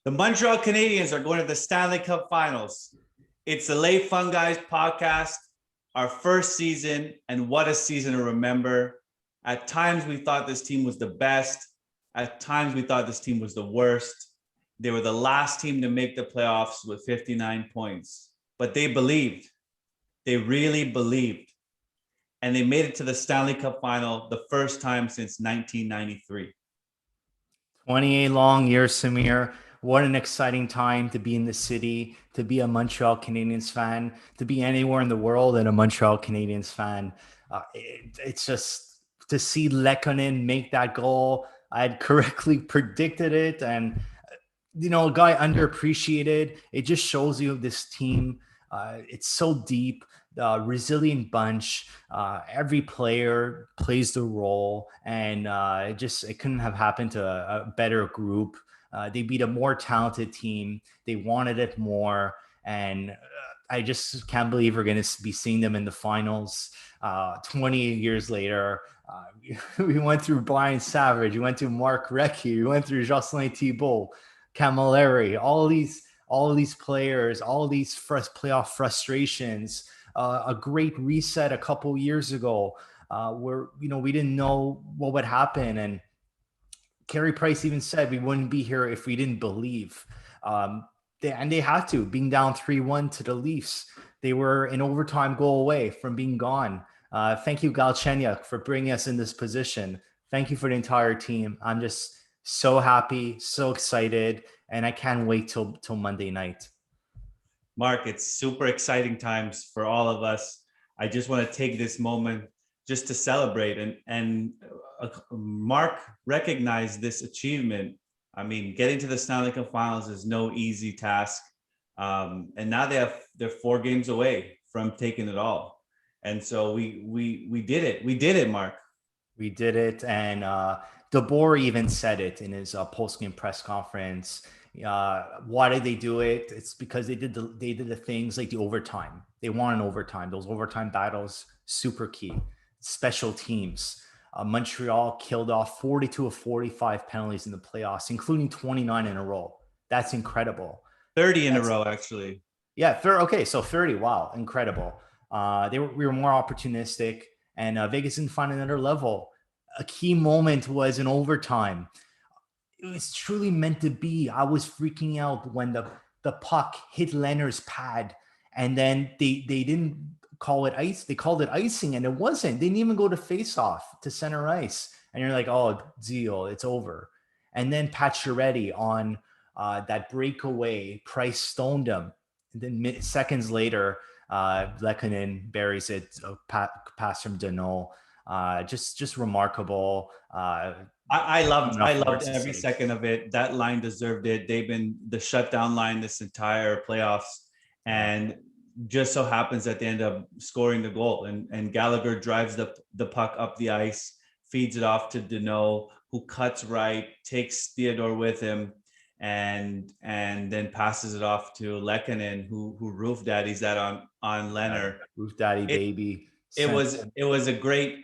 The Montreal Canadiens are going to the Stanley Cup Finals. It's the Late Fun Guys podcast, our first season, and what a season to remember. At times, we thought this team was the best. At times, we thought this team was the worst. They were the last team to make the playoffs with 59 points, but they believed. They really believed. And they made it to the Stanley Cup Final the first time since 1993. 28 long years, Samir. What an exciting time to be in the city, to be a Montreal Canadiens fan, to be anywhere in the world and a Montreal Canadiens fan. It's just to see Lekkonen make that goal. I had correctly predicted it. And, a guy underappreciated. It just shows you this team. It's so deep. Resilient bunch. Every player plays the role, and it couldn't have happened to a better group. They beat a more talented team. They wanted it more, and I just can't believe we're going to be seeing them in the finals. 28 years later, we went through Brian Savage, we went through Mark Recchi, we went through Jocelyn Thibault, Camilleri, all these players, all these playoff frustrations. A great reset a couple years ago, where we didn't know what would happen, and Carey Price even said we wouldn't be here if we didn't believe. They had to, being down 3-1 to the Leafs. They were an overtime goal away from being gone. Thank you, Galchenyuk, for bringing us in this position. Thank you for the entire team. I'm just so happy, so excited, and I can't wait till Monday night. Mark, it's super exciting times for all of us. I just want to take this moment just to celebrate and Mark recognized this achievement. I mean, getting to the Stanley Cup Finals is no easy task. And now they're 4 games away from taking it all. And so we did it. We did it, Mark. We did it. And DeBoer even said it in his post-game press conference. Why did they do it? It's because they did the things like the overtime. They won in overtime. Those overtime battles, super key. Special teams. Montreal killed off 42 of 45 penalties in the playoffs, including 29 in a row. That's incredible. 30 in a row, actually. Yeah. Okay. So 30. Wow. Incredible. We were more opportunistic, and Vegas didn't find another level. A key moment was in overtime. It was truly meant to be. I was freaking out when the puck hit Leonard's pad, and then they didn't call it ice. They called it icing, and it wasn't. They didn't even go to face off to center ice. And you're like, oh, Zeal, it's over. And then Pacioretty on that breakaway, Price stoned him. And then seconds later, Lekkonen buries it, pass from Danault. Just remarkable. I loved every second of it. That line deserved it. They've been the shutdown line this entire playoffs, and just so happens that they end up scoring the goal. And Gallagher drives the puck up the ice, feeds it off to Danault, who cuts right, takes Theodore with him, and then passes it off to Lekkonen, who roof daddies that on Leonard. Roof daddy, baby. It was a great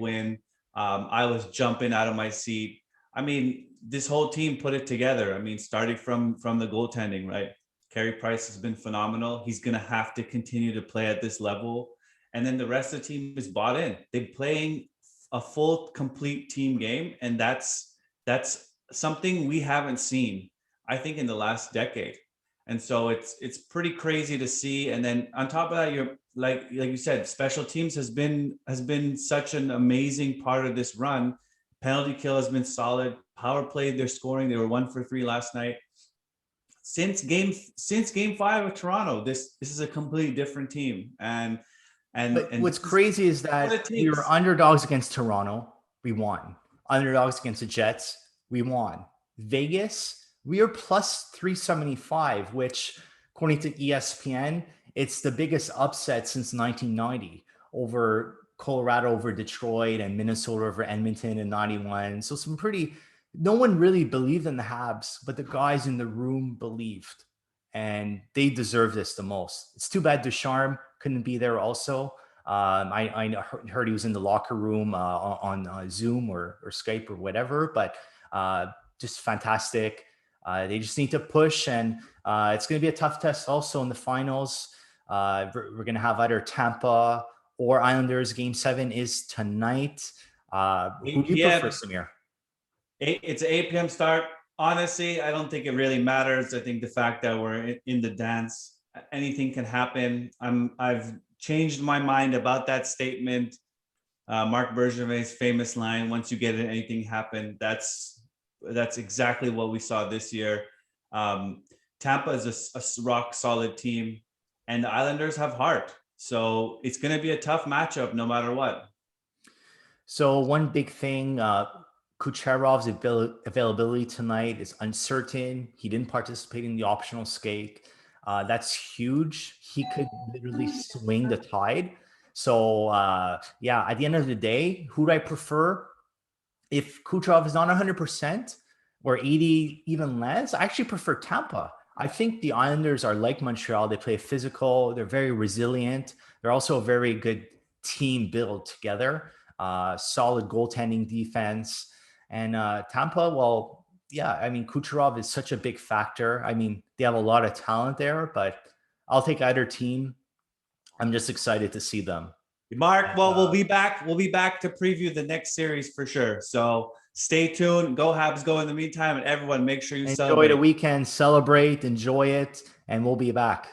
win. I was jumping out of my seat. I mean, this whole team put it together. I mean, starting from the goaltending, right? Carey Price has been phenomenal. He's going to have to continue to play at this level. And then the rest of the team is bought in. They're playing a full, complete team game. And that's something we haven't seen, I think, in the last decade. And so it's pretty crazy to see. And then on top of that, you're like you said, special teams has been such an amazing part of this run. Penalty kill has been solid. Power play, they're scoring. They were 1 for 3 last night. Since game 5 of Toronto, this is a completely different team. And what's crazy is that we were underdogs against Toronto. We won. Underdogs against the Jets. We won. Vegas, we are plus 375, which according to ESPN, it's the biggest upset since 1990 over Colorado over Detroit and Minnesota over Edmonton in 91. So no one really believed in the Habs, but the guys in the room believed, and they deserve this the most. It's too bad Ducharme couldn't be there also. I heard he was in the locker room on Zoom or Skype or whatever, but just fantastic. They just need to push, and it's going to be a tough test also in the finals. We're going to have either Tampa or Islanders. Game 7 is tonight. Who 8 do you prefer, p.m. Samir? It's an 8 p.m. start. Honestly, I don't think it really matters. I think the fact that we're in the dance, anything can happen. I've changed my mind about that statement. Marc Bergevin's famous line, "Once you get it, anything happen." That's exactly what we saw this year. Um, Tampa is a rock solid team, and the Islanders have heart. So it's going to be a tough matchup no matter what. So one big thing, Kucherov's availability tonight is uncertain. He didn't participate in the optional skate. That's huge. He could literally swing the tide. So yeah, at the end of the day, who do I prefer? If Kucherov is not 100% or 80, even less, I actually prefer Tampa. I think the Islanders are like Montreal. They play physical. They're very resilient. They're also a very good team built together. Solid goaltending defense. And Tampa, well, yeah, I mean, Kucherov is such a big factor. I mean, they have a lot of talent there, but I'll take either team. I'm just excited to see them. Mark, And, well, we'll be back. We'll be back to preview the next series for sure. So stay tuned. Go Habs, go in the meantime, and everyone make sure you enjoy the celebrate. weekend, celebrate, enjoy it, and we'll be back.